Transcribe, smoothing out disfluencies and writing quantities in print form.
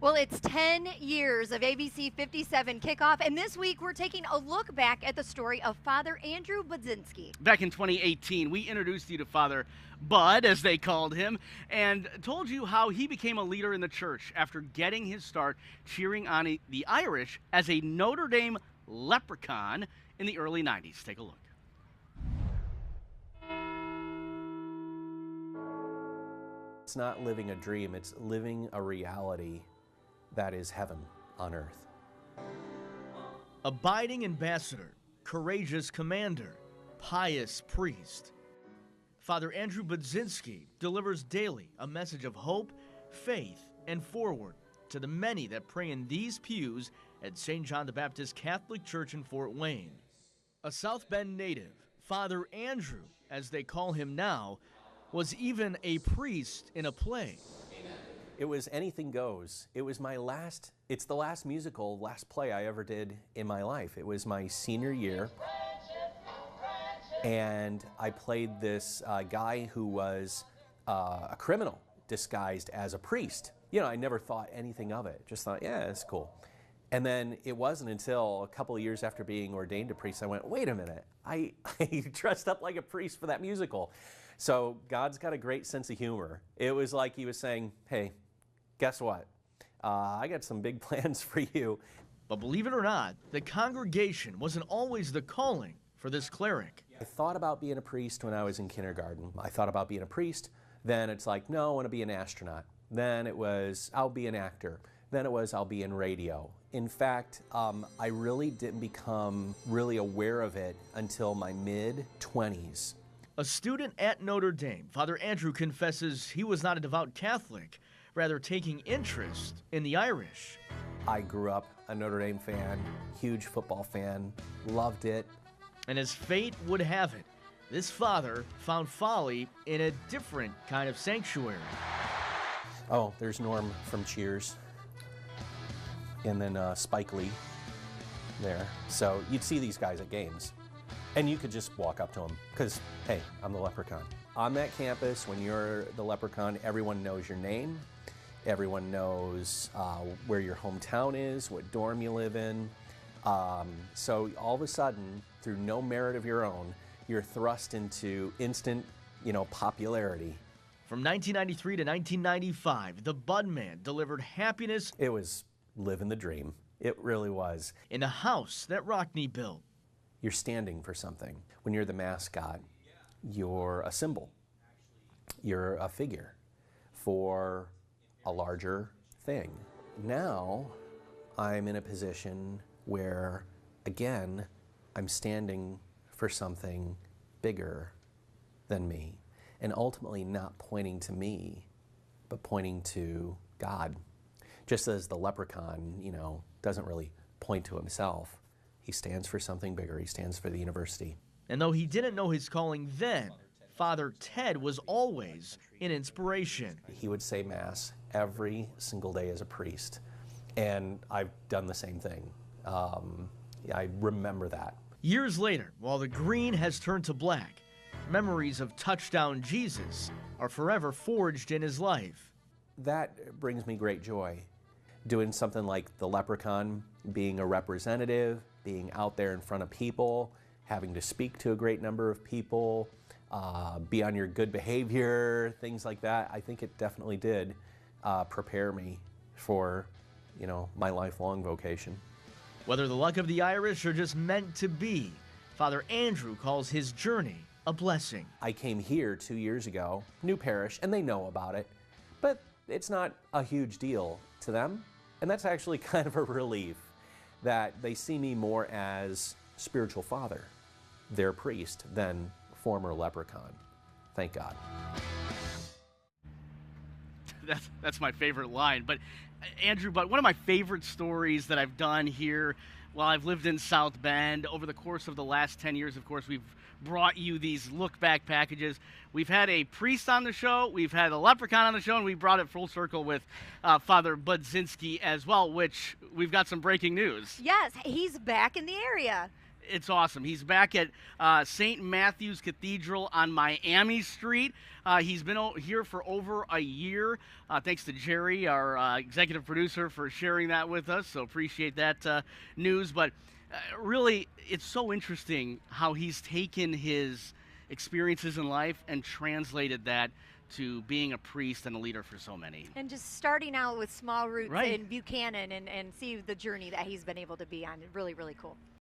Well, it's 10 years of ABC57 Kickoff, and this week we're taking a look back at the story of Father Andrew Budzinski. Back in 2018, we introduced you to Father Bud, as they called him, and told you how he became a leader in the church after getting his start cheering on the Irish as a Notre Dame Leprechaun in the early 90s. Take a look. It's not living a dream, it's living a reality that is heaven on earth. Abiding ambassador, courageous commander, pious priest. Father Andrew Budzinski delivers daily a message of hope, faith, and forward to the many that pray in these pews at St. John the Baptist Catholic Church in Fort Wayne. A South Bend native, Father Andrew, as they call him now, was even a priest in a play. It was Anything Goes. It was it's the last play I ever did in my life. It was my senior year, and I played this guy who was a criminal disguised as a priest. You know, I never thought anything of it. Just thought, yeah, it's cool. And then it wasn't until a couple of years after being ordained a priest, I went, wait a minute, I dressed up like a priest for that musical. So God's got a great sense of humor. It was like he was saying, hey, guess what? I got some big plans for you. But believe it or not, the congregation wasn't always the calling for this cleric. I thought about being a priest when I was in kindergarten. I thought about being a priest. Then it's like, no, I want to be an astronaut. Then it was, I'll be an actor. Then it was, I'll be in radio. In fact, I really didn't become really aware of it until my mid-20s. A student at Notre Dame, Father Andrew confesses he was not a devout Catholic, rather taking interest in the Irish. I grew up a Notre Dame fan, huge football fan, loved it. And as fate would have it, this father found folly in a different kind of sanctuary. Oh, there's Norm from Cheers. And then Spike Lee there. So you'd see these guys at games. And you could just walk up to them because, hey, I'm the Leprechaun. On that campus, when you're the Leprechaun, everyone knows your name. Everyone knows where your hometown is, what dorm you live in. So all of a sudden, through no merit of your own, you're thrust into instant, popularity. From 1993 to 1995, the Budman delivered happiness. It was living the dream. It really was. In a house that Rockney built. You're standing for something. When you're the mascot, you're a symbol. You're a figure for a larger thing. Now, I'm in a position where, again, I'm standing for something bigger than me, and ultimately not pointing to me, but pointing to God. Just as the Leprechaun, doesn't really point to himself. He stands for something bigger. He stands for the university. And though he didn't know his calling then, Father Ted was always an inspiration. He would say Mass every single day as a priest, and I've done the same thing. I remember that. Years later, while the green has turned to black, memories of Touchdown Jesus are forever forged in his life. That brings me great joy. Doing something like the Leprechaun, being a representative, being out there in front of people, having to speak to a great number of people, be on your good behavior, things like that. I think it definitely did prepare me for, my lifelong vocation. Whether the luck of the Irish or just meant to be, Father Andrew calls his journey a blessing. I came here 2 years ago, new parish, and they know about it, but it's not a huge deal to them. And that's actually kind of a relief that they see me more as spiritual father, their priest, than former Leprechaun. Thank God. That's my favorite line. But Andrew, one of my favorite stories that I've done here while I've lived in South Bend over the course of the last 10 years, of course, we've brought you these look-back packages. We've had a priest on the show, we've had a Leprechaun on the show, and we brought it full circle with Father Budzinski as well, which we've got some breaking news. Yes, he's back in the area. It's awesome. He's back at St. Matthew's Cathedral on Miami Street. He's been here for over a year. Thanks to Jerry, our executive producer, for sharing that with us. So appreciate that news. But really, it's so interesting how he's taken his experiences in life and translated that to being a priest and a leader for so many. And just starting out with small roots Right. in Buchanan and see the journey that he's been able to be on. Really, really cool.